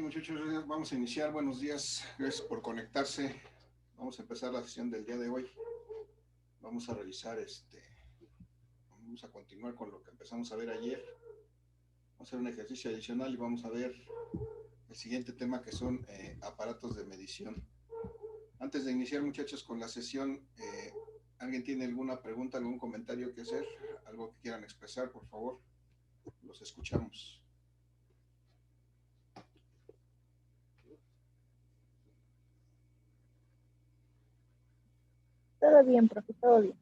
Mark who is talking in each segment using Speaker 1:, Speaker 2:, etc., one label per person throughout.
Speaker 1: muchachos, vamos a iniciar. Buenos días, gracias por conectarse. Vamos a empezar la sesión del día de hoy. Vamos a realizar vamos a continuar con lo que empezamos a ver ayer. Vamos a hacer un ejercicio adicional y vamos a ver el siguiente tema que son aparatos de medición. Antes de iniciar, muchachos, con la sesión, ¿alguien tiene alguna pregunta, algún comentario que hacer? ¿Algo que quieran expresar, por favor? Los escuchamos.
Speaker 2: Todo bien, profe, todo bien.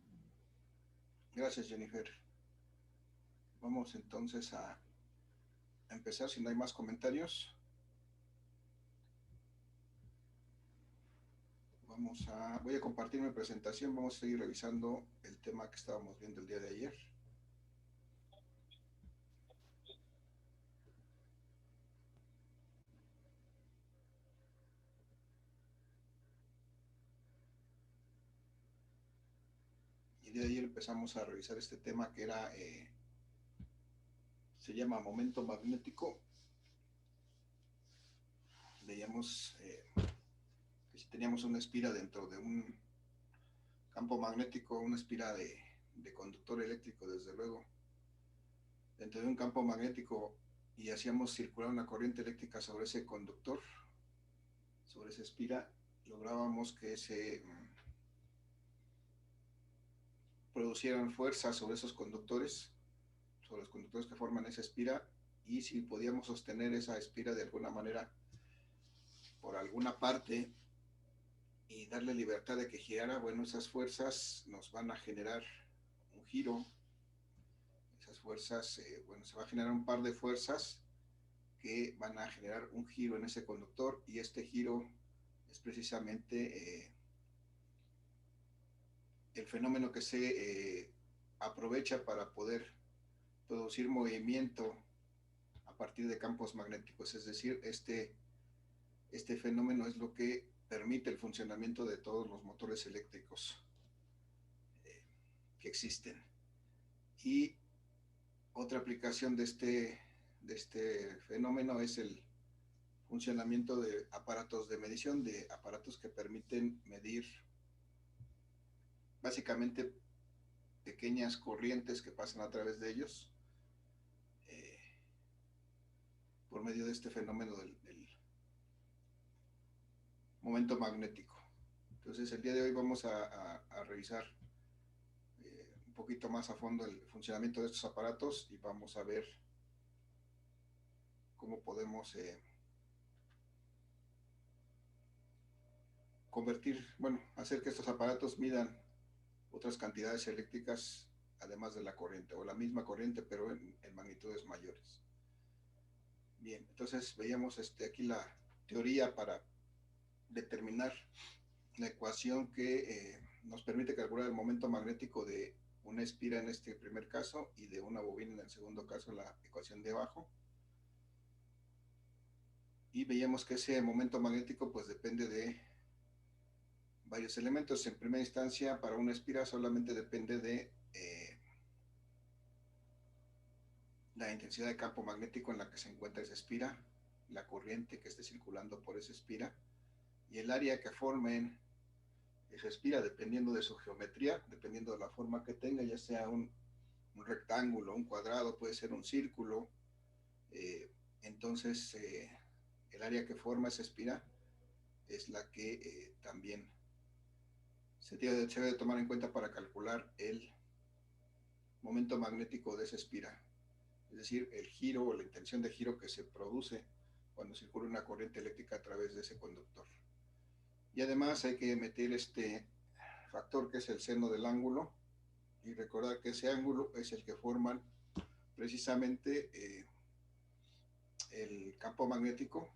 Speaker 1: Gracias, Jennifer. Vamos entonces a empezar, si no hay más comentarios. Voy a compartir mi presentación, vamos a seguir revisando el tema que estábamos viendo el día de ayer. Y el día de ayer empezamos a revisar este tema que era, se llama momento magnético. Veíamos que si teníamos una espira dentro de un campo magnético, una espira de conductor eléctrico, desde luego, dentro de un campo magnético, y hacíamos circular una corriente eléctrica sobre ese conductor, sobre esa espira, lográbamos que se producieran fuerzas sobre esos conductores, sobre los conductores que forman esa espira, y si podíamos sostener esa espira de alguna manera por alguna parte y darle libertad de que girara, bueno, esas fuerzas nos van a generar un giro. Esas fuerzas, bueno, se va a generar un par de fuerzas que van a generar un giro en ese conductor, y este giro es precisamente el fenómeno que se aprovecha para poder producir movimiento a partir de campos magnéticos. Es decir, este fenómeno es lo que permite el funcionamiento de todos los motores eléctricos que existen. Y otra aplicación de este fenómeno es el funcionamiento de aparatos de medición, de aparatos que permiten medir básicamente pequeñas corrientes que pasan a través de ellos por medio de este fenómeno del momento magnético. Entonces, el día de hoy vamos a revisar un poquito más a fondo el funcionamiento de estos aparatos, y vamos a ver cómo podemos hacer que estos aparatos midan otras cantidades eléctricas además de la corriente, o la misma corriente pero en magnitudes mayores. Bien, entonces veíamos aquí la teoría para determinar la ecuación que nos permite calcular el momento magnético de una espira en este primer caso y de una bobina en el segundo caso, la ecuación de abajo. Y veíamos que ese momento magnético pues depende de varios elementos. En primera instancia, para una espira solamente depende de la intensidad de campo magnético en la que se encuentra esa espira, la corriente que esté circulando por esa espira, y el área que formen esa espira, dependiendo de su geometría, dependiendo de la forma que tenga, ya sea un rectángulo, un cuadrado, puede ser un círculo. Entonces, el área que forma esa espira es la que también se debe tomar en cuenta para calcular el momento magnético de esa espira, es decir, el giro o la intención de giro que se produce cuando circula una corriente eléctrica a través de ese conductor. Y además hay que meter este factor que es el seno del ángulo, y recordar que ese ángulo es el que forman precisamente el campo magnético,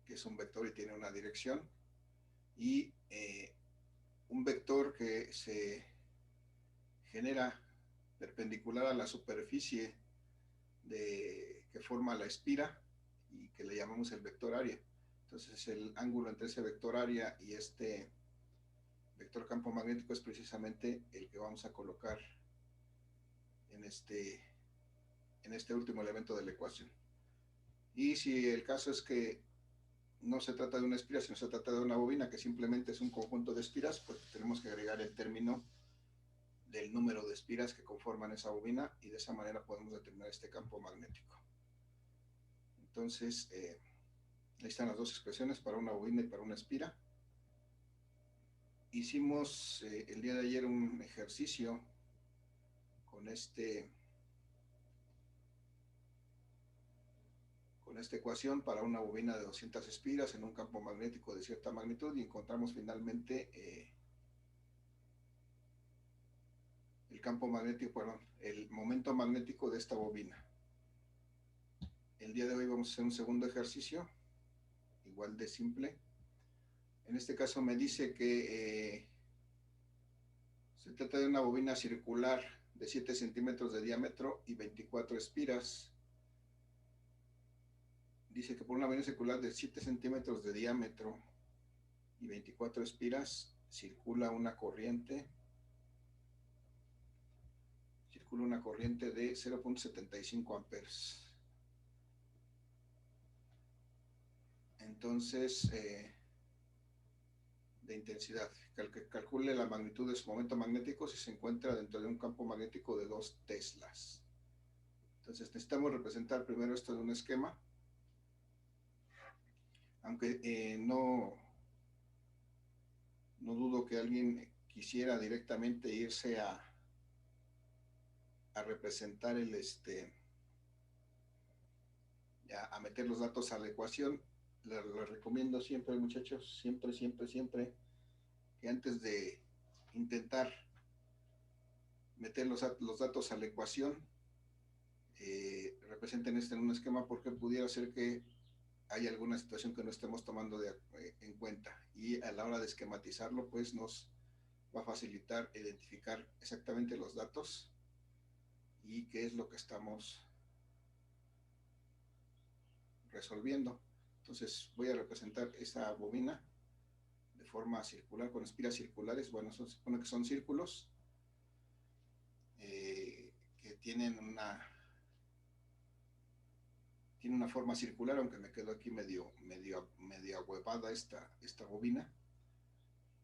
Speaker 1: que es un vector y tiene una dirección, y un vector que se genera perpendicular a la superficie que forma la espira y que le llamamos el vector área. Entonces el ángulo entre ese vector área y este vector campo magnético es precisamente el que vamos a colocar en este último elemento de la ecuación. Y si el caso es que no se trata de una espira, sino se trata de una bobina que simplemente es un conjunto de espiras, pues tenemos que agregar el término del número de espiras que conforman esa bobina y de esa manera podemos determinar este campo magnético. Entonces, ahí están las dos expresiones para una bobina y para una espira. Hicimos el día de ayer un ejercicio con esta ecuación para una bobina de 200 espiras en un campo magnético de cierta magnitud y encontramos finalmente el campo magnético, perdón, el momento magnético de esta bobina. El día de hoy vamos a hacer un segundo ejercicio, igual de simple. En este caso me dice que se trata de una bobina circular de 7 centímetros de diámetro y 24 espiras. Dice que por una bobina circular de 7 centímetros de diámetro y 24 espiras circula una corriente de 0.75 amperes. Entonces, de intensidad, calcule la magnitud de su momento magnético si se encuentra dentro de un campo magnético de 2 teslas. Entonces necesitamos representar primero esto de un esquema, aunque no dudo que alguien quisiera directamente irse a representar a meter los datos a la ecuación. Les recomiendo siempre, muchachos, siempre, que antes de intentar meter los datos a la ecuación, representen en un esquema, porque pudiera ser que hay alguna situación que no estemos tomando en cuenta, y a la hora de esquematizarlo pues nos va a facilitar identificar exactamente los datos y qué es lo que estamos resolviendo. Entonces voy a representar esta bobina de forma circular con espiras circulares. Bueno, se supone que son círculos que tienen una forma circular, aunque me quedo aquí medio ahuevada esta bobina,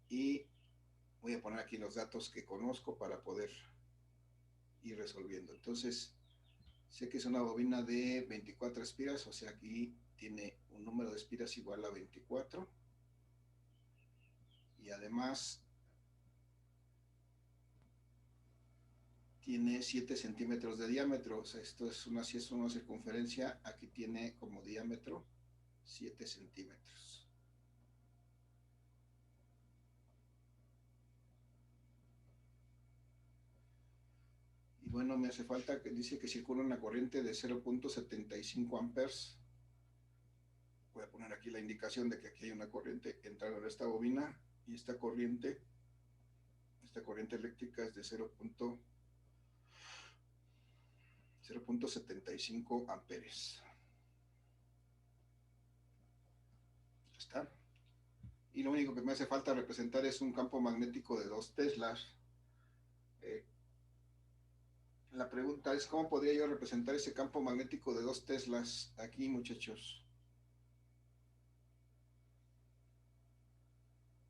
Speaker 1: y voy a poner aquí los datos que conozco para poder ir resolviendo. Entonces sé que es una bobina de 24 espiras, o sea, aquí tiene un número de espiras igual a 24, y además tiene 7 centímetros de diámetro. O sea, esto es si es una circunferencia, aquí tiene como diámetro 7 centímetros. Y bueno, me hace falta que dice que circula una corriente de 0.75 amperes. Voy a poner aquí la indicación de que aquí hay una corriente entrando en esta bobina, y esta corriente eléctrica es de 0.75 amperes. ¿Está? Y lo único que me hace falta representar es un campo magnético de 2 teslas. La pregunta es, ¿cómo podría yo representar ese campo magnético de 2 teslas aquí, muchachos?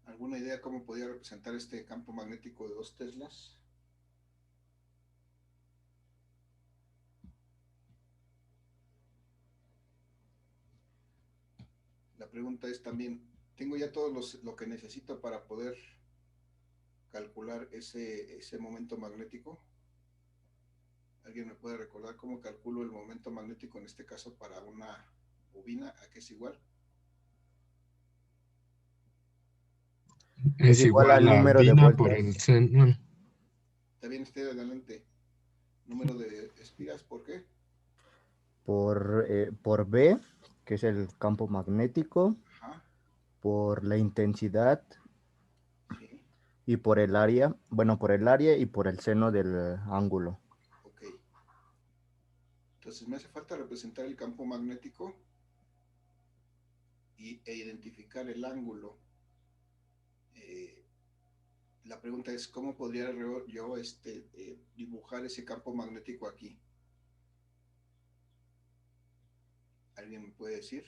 Speaker 1: ¿Alguna idea cómo podría representar este campo magnético de 2 teslas? La pregunta es también, ¿tengo ya todo lo que necesito para poder calcular ese momento magnético? ¿Alguien me puede recordar cómo calculo el momento magnético en este caso para una bobina? ¿A qué es igual?
Speaker 2: Es igual al número de
Speaker 3: por el
Speaker 2: vueltas.
Speaker 3: bueno,
Speaker 1: Está bien, esté adelante. Número de espiras, ¿por qué?
Speaker 2: Por B, que es el campo magnético,
Speaker 1: Ajá,
Speaker 2: por la intensidad
Speaker 1: sí,
Speaker 2: y por el área, bueno, por el área y por el seno del ángulo.
Speaker 1: ok. Entonces me hace falta representar el campo magnético e identificar el ángulo. La pregunta es, ¿cómo podría yo dibujar ese campo magnético aquí? ¿Alguien me puede decir?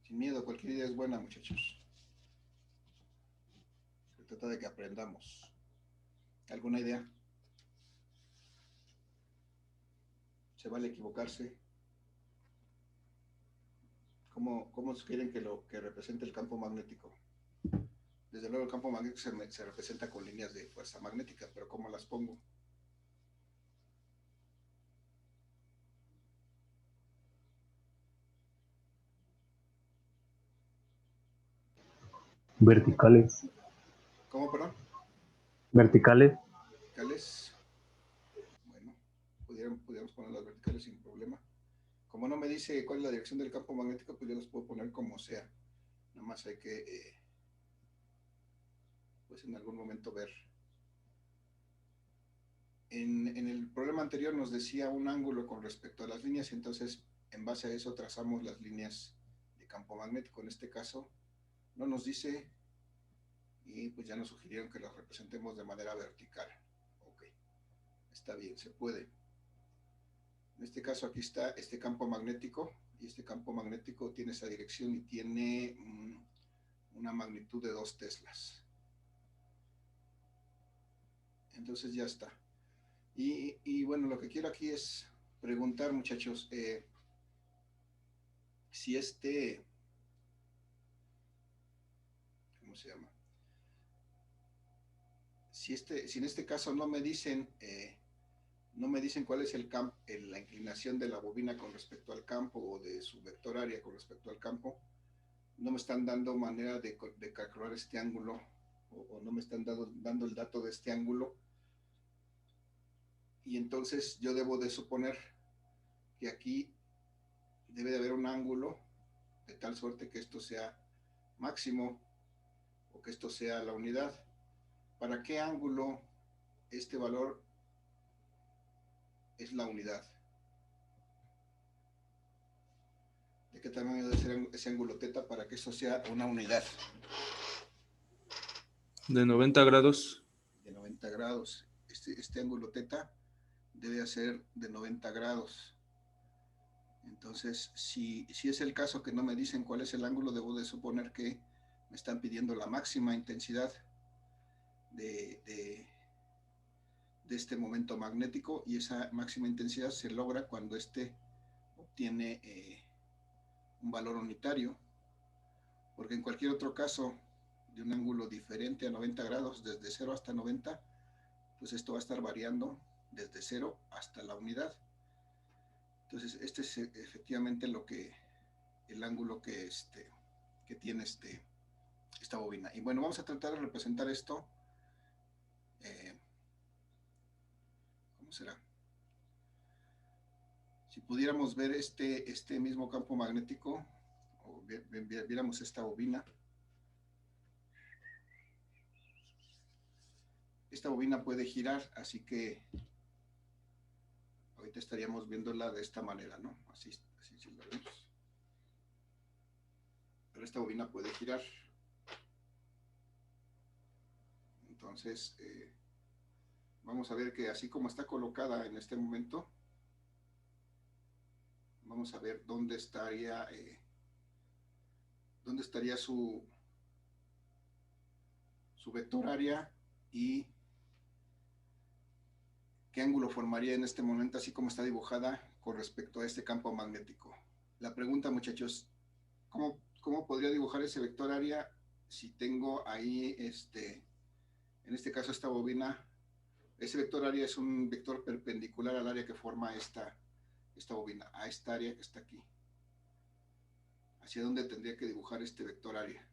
Speaker 1: Sin miedo, cualquier idea es buena, muchachos. Se trata de que aprendamos. ¿Alguna idea? ¿Se vale equivocarse? ¿Cómo quieren que represente el campo magnético? Desde luego el campo magnético se representa con líneas de fuerza magnética, pero ¿cómo las pongo?
Speaker 3: Verticales.
Speaker 1: ¿Cómo, perdón?
Speaker 3: Verticales.
Speaker 1: Verticales. Bueno, pudiéramos poner las verticales sin problema. Como no me dice cuál es la dirección del campo magnético, pues yo las puedo poner como sea. Nada más hay que, pues en algún momento ver. En el problema anterior nos decía un ángulo con respecto a las líneas, y entonces en base a eso trazamos las líneas de campo magnético. En este caso no nos dice, y pues ya nos sugirieron que las representemos de manera vertical. Ok, está bien, se puede. En este caso aquí está este campo magnético, y este campo magnético tiene esa dirección y tiene una magnitud de 2 teslas. Entonces ya está. Y bueno, lo que quiero aquí es preguntar, muchachos, si ¿cómo se llama? Si en este caso no me dicen cuál es la inclinación de la bobina con respecto al campo, o de su vector área con respecto al campo, no me están dando manera de calcular este ángulo, o no me están dando el dato de este ángulo, y entonces yo debo de suponer que aquí debe de haber un ángulo de tal suerte que esto sea máximo, o que esto sea la unidad. ¿Para qué ángulo este valor es la unidad? ¿De qué tamaño debe ser ese ángulo θ para que eso sea una unidad?
Speaker 4: De 90 grados.
Speaker 1: De 90 grados. Este ángulo θ debe ser de 90 grados. Entonces, si es el caso que no me dicen cuál es el ángulo, debo de suponer que me están pidiendo la máxima intensidad de este momento magnético, y esa máxima intensidad se logra cuando obtiene un valor unitario, porque en cualquier otro caso de un ángulo diferente a 90 grados, desde 0 hasta 90, pues esto va a estar variando desde 0 hasta la unidad. Entonces este es efectivamente el ángulo que tiene esta bobina. Y bueno, vamos a tratar de representar esto. ¿Cómo será? Si pudiéramos ver este mismo campo magnético, o viéramos esta bobina. Esta bobina puede girar, así que ahorita estaríamos viéndola de esta manera, ¿no? Así sí la vemos. Pero esta bobina puede girar. Entonces, vamos a ver que así como está colocada en este momento, vamos a ver dónde estaría su vector área, y qué ángulo formaría en este momento, así como está dibujada con respecto a este campo magnético. La pregunta, muchachos, ¿cómo podría dibujar ese vector área si tengo ahí, en este caso, esta bobina? Ese vector área es un vector perpendicular al área que forma esta bobina, a esta área que está aquí. ¿Hacia dónde tendría que dibujar este vector área?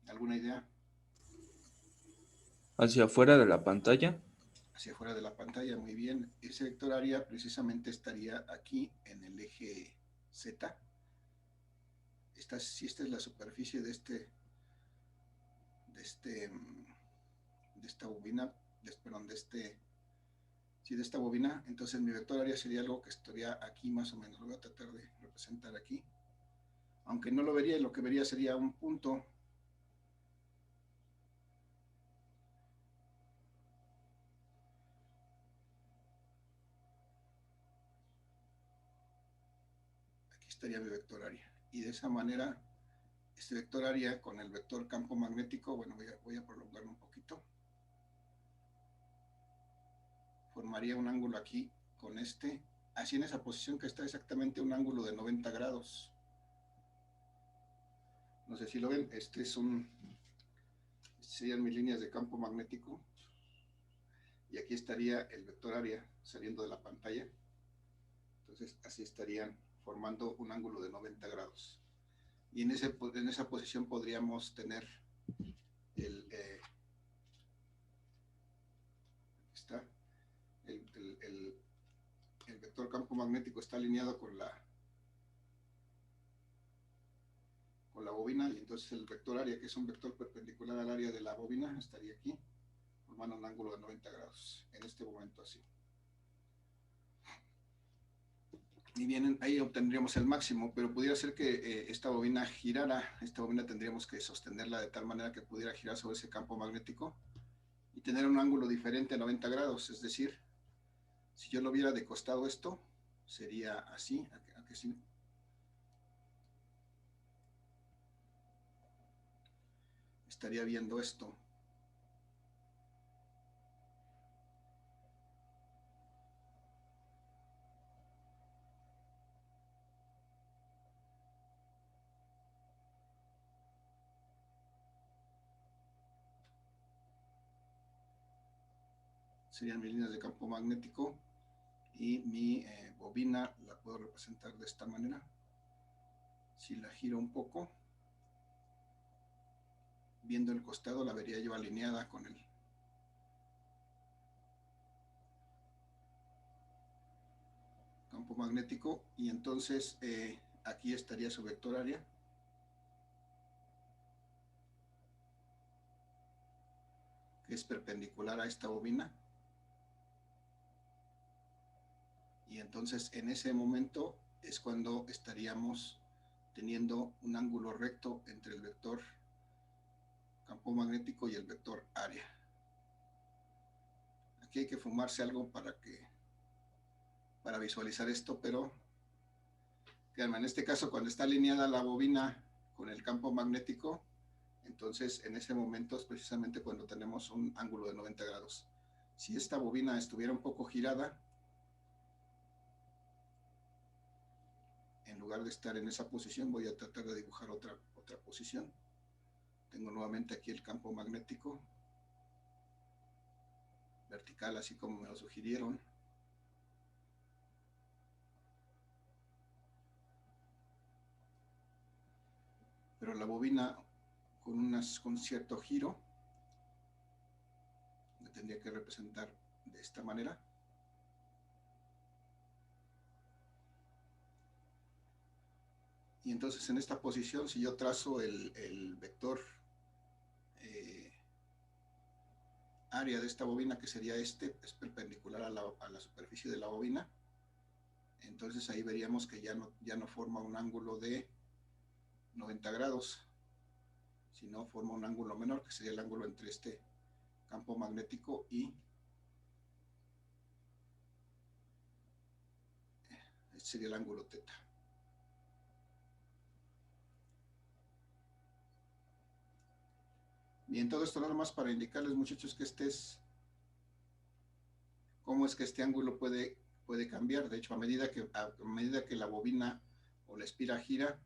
Speaker 1: ¿Alguna idea?
Speaker 4: Hacia afuera de la pantalla.
Speaker 1: Hacia afuera de la pantalla, muy bien. Ese vector área precisamente estaría aquí en el eje Z. Si esta es la superficie de esta bobina, de esta bobina, entonces mi vector área sería algo que estaría aquí más o menos. Lo voy a tratar de representar aquí. Aunque no lo vería, lo que vería sería un punto. estaría mi vector área. Y de esa manera, este vector área con el vector campo magnético, bueno, voy a prolongarlo un poquito. Formaría un ángulo aquí con este, así en esa posición que está exactamente un ángulo de 90 grados. No sé si lo ven, serían mis líneas de campo magnético. Y aquí estaría el vector área saliendo de la pantalla. Entonces así estarían formando un ángulo de 90 grados. Y en esa posición podríamos tener el vector campo magnético está alineado con la bobina, y entonces el vector área, que es un vector perpendicular al área de la bobina, estaría aquí, formando un ángulo de 90 grados, en este momento así. Y bien, ahí obtendríamos el máximo, pero pudiera ser que esta bobina girara. Esta bobina tendríamos que sostenerla de tal manera que pudiera girar sobre ese campo magnético y tener un ángulo diferente a 90 grados, es decir, si yo lo viera de costado esto, sería así, aquí sí. Estaría viendo esto. Serían mis líneas de campo magnético y mi bobina la puedo representar de esta manera. Si la giro un poco, viendo el costado, la vería yo alineada con el campo magnético, y entonces aquí estaría su vector área, que es perpendicular a esta bobina. Y entonces en ese momento es cuando estaríamos teniendo un ángulo recto entre el vector campo magnético y el vector área. Aquí hay que fumarse algo para visualizar esto, pero créanme, en este caso cuando está alineada la bobina con el campo magnético, entonces en ese momento es precisamente cuando tenemos un ángulo de 90 grados. Si esta bobina estuviera un poco girada, en lugar de estar en esa posición, voy a tratar de dibujar otra posición. Tengo nuevamente aquí el campo magnético vertical, así como me lo sugirieron. Pero la bobina con cierto giro la tendría que representar de esta manera. Y entonces en esta posición, si yo trazo el vector área de esta bobina, que sería es perpendicular a la superficie de la bobina, entonces ahí veríamos que ya no forma un ángulo de 90 grados, sino forma un ángulo menor, que sería el ángulo entre este campo magnético y este sería el ángulo teta. Bien, todo esto nada más para indicarles, muchachos, que cómo es que este ángulo puede cambiar. De hecho, a medida que la bobina o la espira gira,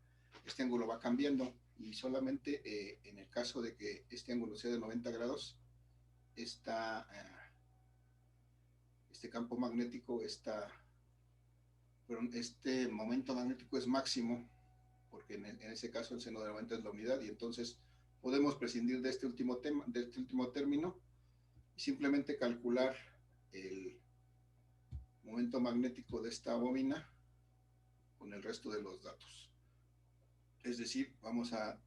Speaker 1: este ángulo va cambiando, y solamente en el caso de que este ángulo sea de 90 grados, este campo magnético, este momento magnético es máximo, porque en ese caso el seno de 90 es la unidad, y entonces podemos prescindir de este último término y simplemente calcular el momento magnético de esta bobina con el resto de los datos. Es decir, vamos a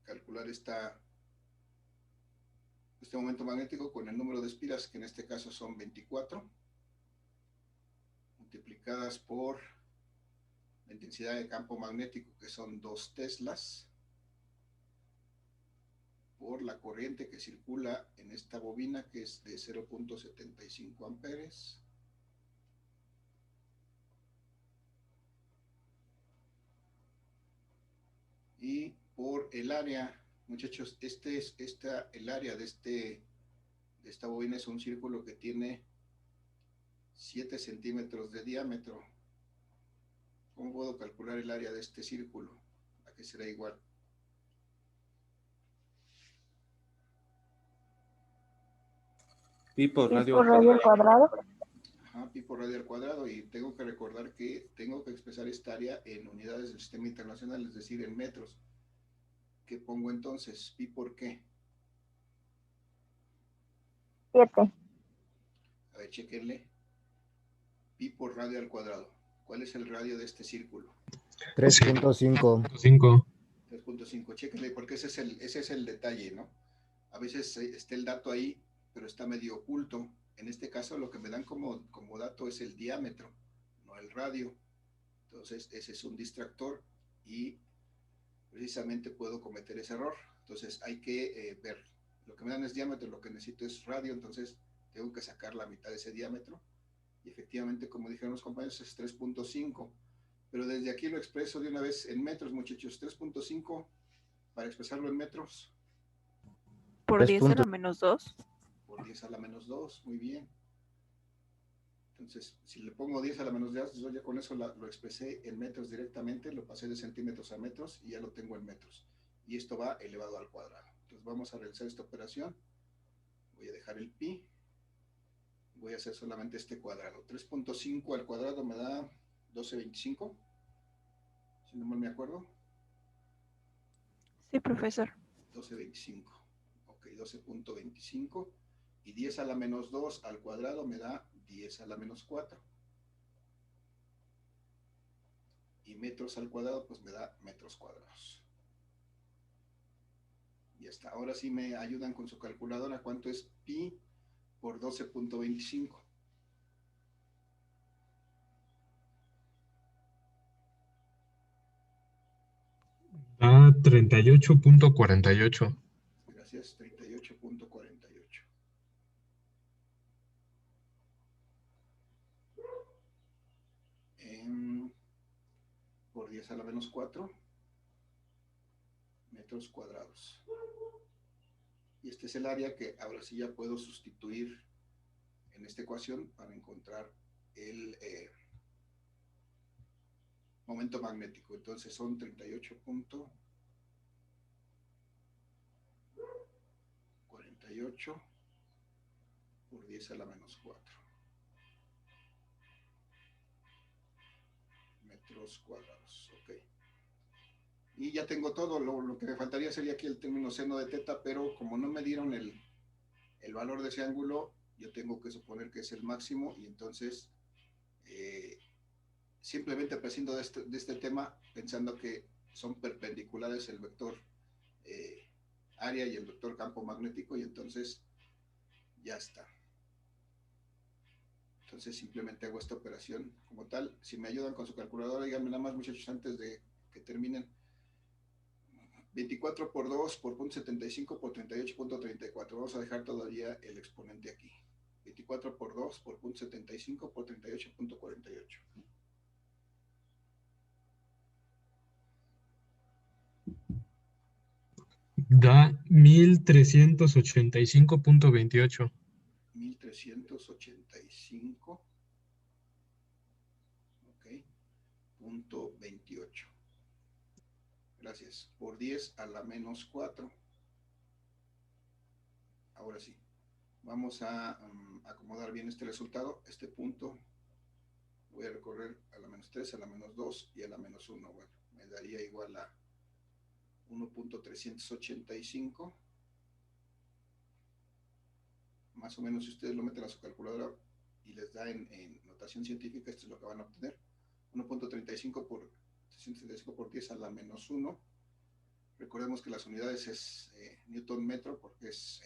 Speaker 1: calcular este momento magnético con el número de espiras, que en este caso son 24, multiplicadas por la intensidad de campo magnético, que son 2 teslas, por la corriente que circula en esta bobina, que es de 0.75 amperes, Y por el área, muchachos, el área de esta bobina es un círculo que tiene 7 centímetros de diámetro. ¿Cómo puedo calcular el área de este círculo? ¿A qué será igual?
Speaker 4: Pi por
Speaker 5: ¿Y
Speaker 4: radio
Speaker 5: por
Speaker 4: al
Speaker 5: radio al
Speaker 4: cuadrado.
Speaker 5: cuadrado?
Speaker 1: Ajá, pi por radio al cuadrado, y tengo que recordar que tengo que expresar esta área en unidades del sistema internacional, es decir, en metros. ¿Qué pongo entonces? ¿Pi por qué?
Speaker 5: 7.
Speaker 1: A ver, chequenle. Pi por radio al cuadrado. ¿Cuál es el radio de este círculo?
Speaker 2: 3.5.
Speaker 3: 5.
Speaker 1: 3.5. Chequenle, porque ese es el detalle, ¿no? A veces está el dato ahí, pero está medio oculto. En este caso, lo que me dan como dato es el diámetro, no el radio. Entonces, ese es un distractor y precisamente puedo cometer ese error. Entonces, hay que ver. Lo que me dan es diámetro, lo que necesito es radio, entonces tengo que sacar la mitad de ese diámetro. Y efectivamente, como dijeron los compañeros, es 3.5. Pero desde aquí lo expreso de una vez en metros, muchachos. 3.5, para expresarlo en metros,
Speaker 6: Por 10 a la menos 2.
Speaker 1: por 10 a la menos 2, muy bien. Entonces, si le pongo 10 a la menos 2, yo ya con eso lo expresé en metros directamente, lo pasé de centímetros a metros y ya lo tengo en metros. Y esto va elevado al cuadrado. Entonces vamos a realizar esta operación. Voy a dejar el pi. Voy a hacer solamente este cuadrado. 3.5 al cuadrado me da 12.25, si no mal me acuerdo.
Speaker 6: Sí, profesor.
Speaker 1: 12.25. Ok, 12.25. Y 10 a la menos 2 al cuadrado me da 10 a la menos 4. Y metros al cuadrado, pues me da metros cuadrados. Y hasta ahora sí me ayudan con su calculadora. ¿Cuánto es pi por 12.25?
Speaker 3: Da 38.48.
Speaker 1: Gracias, 38.48. Por 10 a la menos 4 metros cuadrados. Y este es el área que ahora sí ya puedo sustituir en esta ecuación para encontrar el momento magnético. Entonces son 38.48 por 10 a la menos 4 metros cuadrados. Ok. Y ya tengo todo. Lo que me faltaría sería aquí el término seno de teta, pero como no me dieron el valor de ese ángulo, yo tengo que suponer que es el máximo, y entonces simplemente prescindo de este tema pensando que son perpendiculares el vector área y el vector campo magnético, y entonces ya está. Entonces simplemente hago esta operación como tal. Si me ayudan con su calculadora, díganme nada más, muchachos, antes de que terminen. 24 por 2 por 0.75 por 38.34. Vamos a dejar todavía el exponente aquí. 24 por 2 por 0.75 por 38.48.
Speaker 3: Da 1385.28.
Speaker 1: 1385. Ok. Punto 28. Gracias. Por 10 a la menos 4. Ahora sí. Vamos a acomodar bien este resultado. Este punto voy a recorrer a la menos 3, a la menos 2 y a la menos 1. Bueno, me daría igual a 1.385. Más o menos, si ustedes lo meten a su calculadora y les da en notación científica, esto es lo que van a obtener. 1.35 por 365 por 10 a la menos 1. Recordemos que las unidades es Newton metro, porque es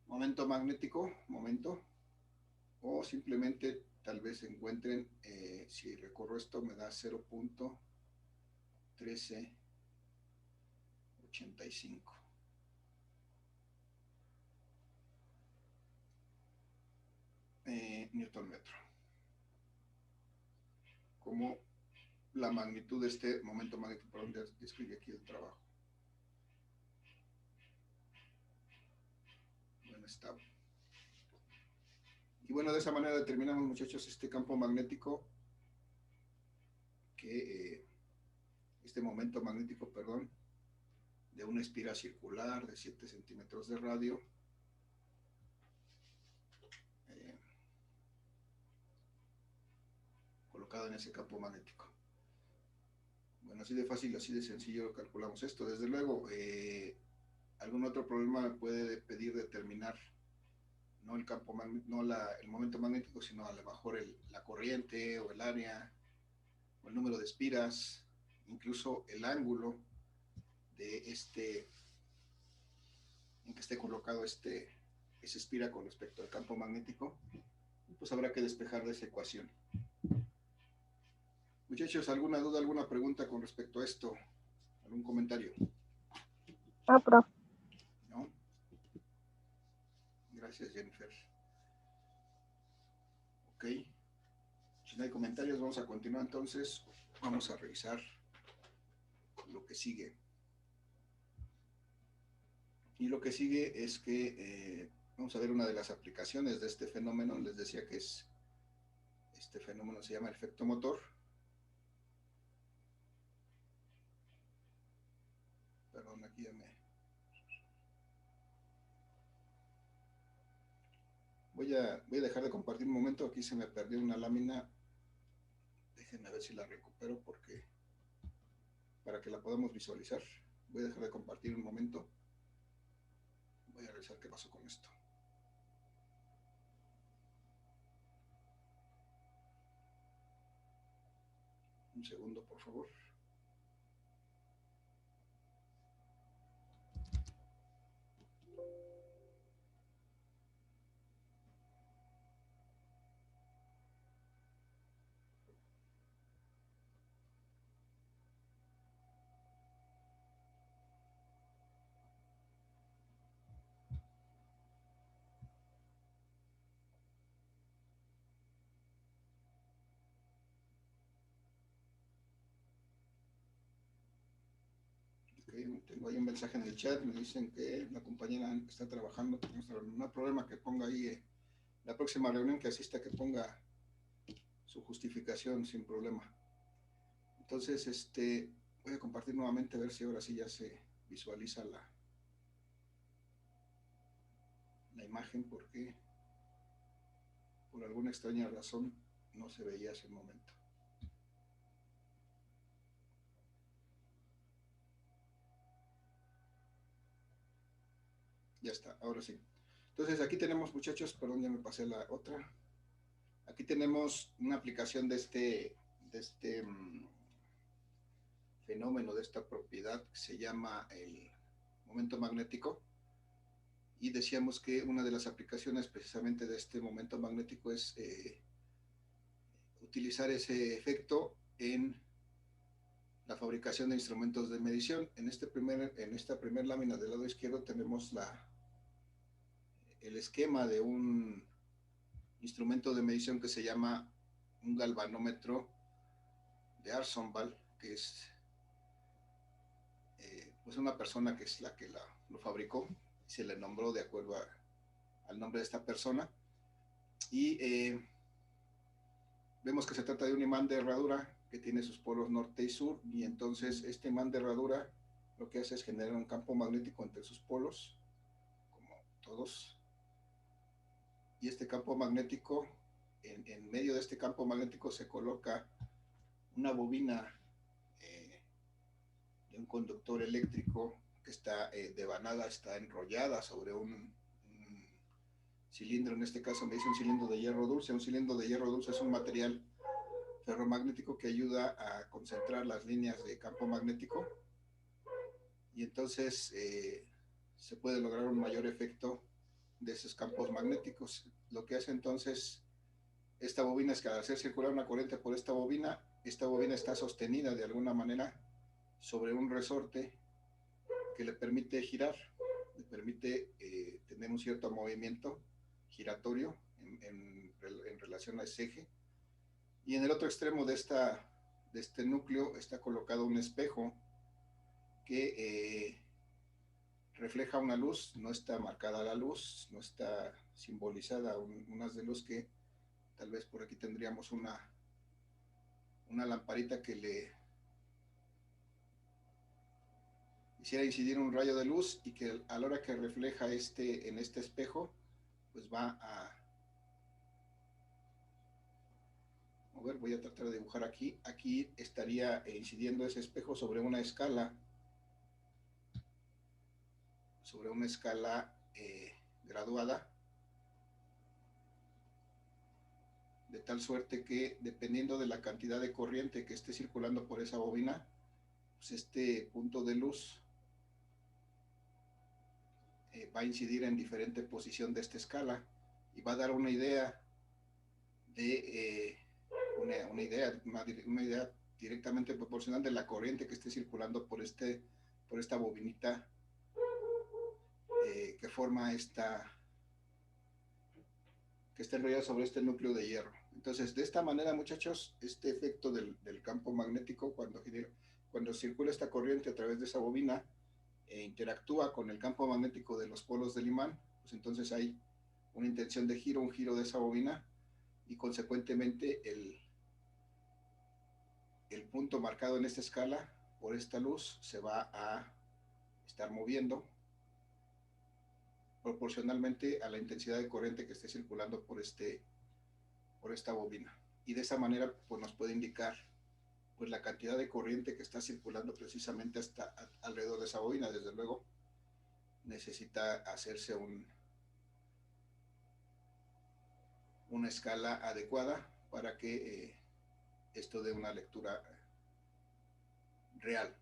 Speaker 1: momento magnético, momento, o simplemente tal vez encuentren, si recorro esto me da 0.1385. Newton metro como la magnitud de este momento magnético, por donde describe aquí el trabajo. Bueno, está. Y bueno, de esa manera determinamos, muchachos, este campo magnético, este momento magnético, perdón, de una espira circular de 7 centímetros de radio, colocado en ese campo magnético. Bueno, así de fácil, así de sencillo calculamos esto. Desde luego, algún otro problema me puede pedir determinar no el campo magnético, no el momento magnético, sino a lo mejor la corriente o el área o el número de espiras, incluso el ángulo de en que esté colocado esa espira con respecto al campo magnético. Pues habrá que despejar de esa ecuación. Muchachos, ¿alguna duda, alguna pregunta con respecto a esto? ¿Algún comentario?
Speaker 5: Ah, profe.
Speaker 1: ¿No? Gracias, Jennifer. Ok. Si no hay comentarios, vamos a continuar entonces. Vamos a revisar lo que sigue. Y lo que sigue es que vamos a ver una de las aplicaciones de este fenómeno. Les decía que este fenómeno se llama efecto motor. Perdón, aquí ya voy a dejar de compartir un momento. Aquí se me perdió una lámina. Déjenme ver si la recupero para que la podamos visualizar. Voy a dejar de compartir un momento. Voy a revisar qué pasó con esto. Un segundo, por favor. Tengo ahí un mensaje en el chat, me dicen que la compañera está trabajando, no hay problema que ponga ahí la próxima reunión que asista, que ponga su justificación sin problema. Entonces, voy a compartir nuevamente a ver si ahora sí ya se visualiza la imagen, porque por alguna extraña razón no se veía hace un momento. Ya está, ahora sí. Entonces aquí tenemos, muchachos, perdón, ya me pasé la otra. Aquí tenemos una aplicación de este fenómeno, de esta propiedad que se llama el momento magnético. Y decíamos que una de las aplicaciones precisamente de este momento magnético es utilizar ese efecto en la fabricación de instrumentos de medición. En esta primera lámina del lado izquierdo tenemos el esquema de un instrumento de medición que se llama un galvanómetro de Arsonval, que es pues una persona que es la que lo fabricó, y se le nombró de acuerdo al nombre de esta persona. Y vemos que se trata de un imán de herradura que tiene sus polos norte y sur, y entonces este imán de herradura lo que hace es generar un campo magnético entre sus polos, como todos. Y este campo magnético, en medio de este campo magnético se coloca una bobina de un conductor eléctrico que está devanada, está enrollada sobre un cilindro. En este caso me dice un cilindro de hierro dulce. Un cilindro de hierro dulce es un material ferromagnético que ayuda a concentrar las líneas de campo magnético, y entonces se puede lograr un mayor efecto de esos campos magnéticos. Lo que hace entonces esta bobina es que al hacer circular una corriente por esta bobina está sostenida de alguna manera sobre un resorte que le permite girar, le permite tener un cierto movimiento giratorio en relación a ese eje. Y en el otro extremo de de este núcleo está colocado un espejo que refleja una luz, no está marcada la luz, no está simbolizada un haz de luz, que tal vez por aquí tendríamos una lamparita que le hiciera incidir un rayo de luz y que a la hora que refleja en este espejo, pues va a mover. Voy a tratar de dibujar aquí. Aquí estaría incidiendo ese espejo sobre una escala, graduada, de tal suerte que dependiendo de la cantidad de corriente que esté circulando por esa bobina, pues este punto de luz va a incidir en diferente posición de esta escala y va a dar una idea de una idea directamente proporcional de la corriente que esté circulando por esta bobinita que forma que está enrollada sobre este núcleo de hierro. Entonces, de esta manera, muchachos, este efecto del campo magnético, cuando circula esta corriente a través de esa bobina, interactúa con el campo magnético de los polos del imán, pues entonces hay una intención de giro, un giro de esa bobina, y consecuentemente el punto marcado en esta escala por esta luz se va a estar moviendo proporcionalmente a la intensidad de corriente que esté circulando por esta bobina. Y de esa manera pues nos puede indicar pues la cantidad de corriente que está circulando precisamente hasta alrededor de esa bobina. Desde luego necesita hacerse una escala adecuada para que esto dé una lectura real.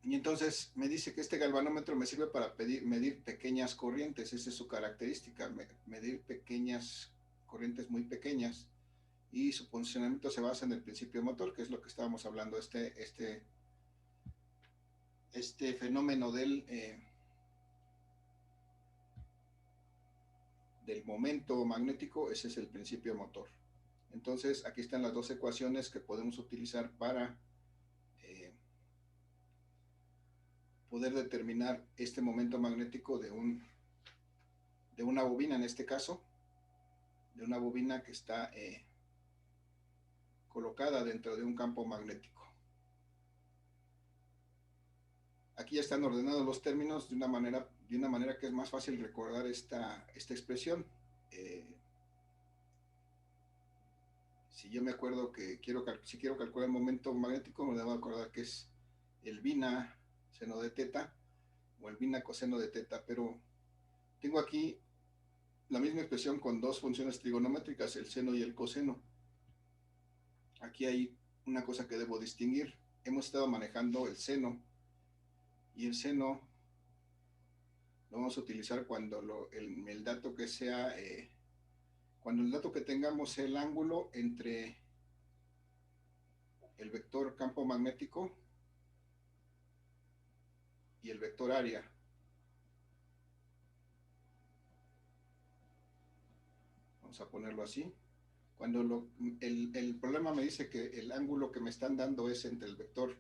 Speaker 1: Y entonces me dice que este galvanómetro me sirve para medir pequeñas corrientes. Esa es su característica, medir pequeñas corrientes muy pequeñas, y su funcionamiento se basa en el principio motor, que es lo que estábamos hablando, este fenómeno del momento magnético. Ese es el principio motor. Entonces aquí están las dos ecuaciones que podemos utilizar para poder determinar este momento magnético de una bobina, en este caso, de una bobina que está colocada dentro de un campo magnético. Aquí ya están ordenados los términos de una manera que es más fácil recordar esta expresión. Si yo me acuerdo que si quiero calcular el momento magnético, me debo acordar que es el vina seno de teta o el vina coseno de teta, pero tengo aquí la misma expresión con dos funciones trigonométricas, el seno y el coseno. Aquí hay una cosa que debo distinguir. Hemos estado manejando el seno, y el seno lo vamos a utilizar cuando el dato que sea, cuando el dato que tengamos sea el ángulo entre el vector campo magnético y el vector área. Vamos a ponerlo así. Cuando el problema me dice que el ángulo que me están dando es entre el vector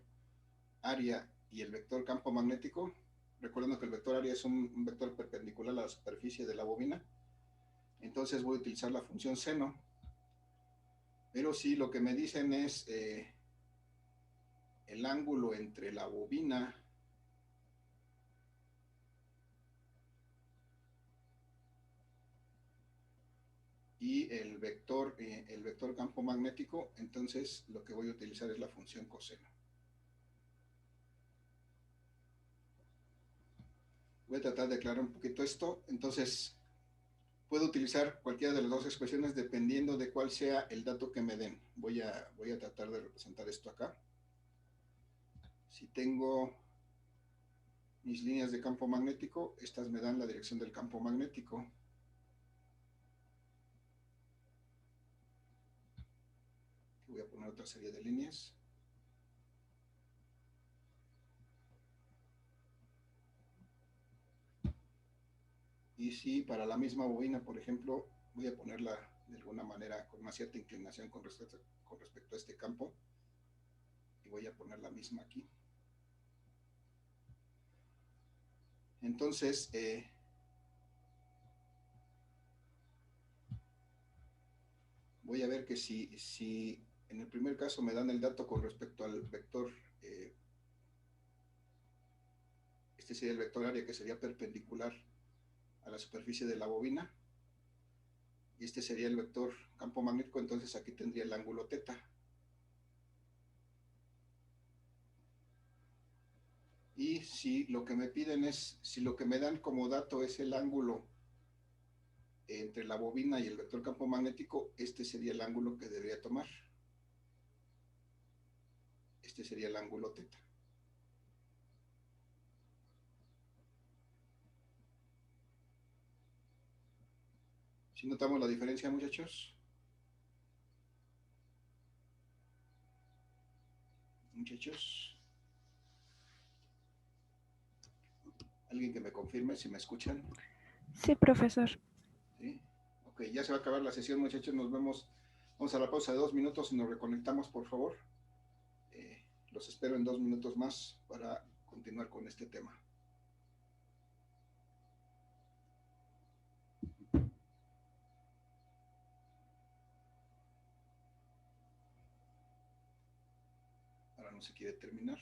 Speaker 1: área y el vector campo magnético, recordando que el vector área es un vector perpendicular a la superficie de la bobina, entonces voy a utilizar la función seno. Pero si lo que me dicen es el ángulo entre la bobina y el vector campo magnético, entonces lo que voy a utilizar es la función coseno. Voy a tratar de aclarar un poquito esto. Entonces, puedo utilizar cualquiera de las dos expresiones dependiendo de cuál sea el dato que me den. Voy a tratar de representar esto acá. Si tengo mis líneas de campo magnético, estas me dan la dirección del campo magnético. Voy a poner otra serie de líneas. Y si para la misma bobina, por ejemplo, voy a ponerla de alguna manera con una cierta inclinación con respecto a este campo, y voy a poner la misma aquí. Entonces, voy a ver que si en el primer caso me dan el dato con respecto al vector, este sería el vector área que sería perpendicular a la superficie de la bobina, y este sería el vector campo magnético, entonces aquí tendría el ángulo teta. Y si lo que me piden es, si lo que me dan como dato es el ángulo entre la bobina y el vector campo magnético, este sería el ángulo que debería tomar. Este sería el ángulo teta. ¿Sí notamos la diferencia, muchachos? Muchachos. ¿Alguien que me confirme si me escuchan?
Speaker 6: Sí, profesor.
Speaker 1: ¿Sí? Ok, ya se va a acabar la sesión, muchachos. Nos vemos. Vamos a la pausa de 2 minutos y nos reconectamos, por favor. Los espero en 2 minutos más para continuar con este tema. Ahora no se quiere terminar.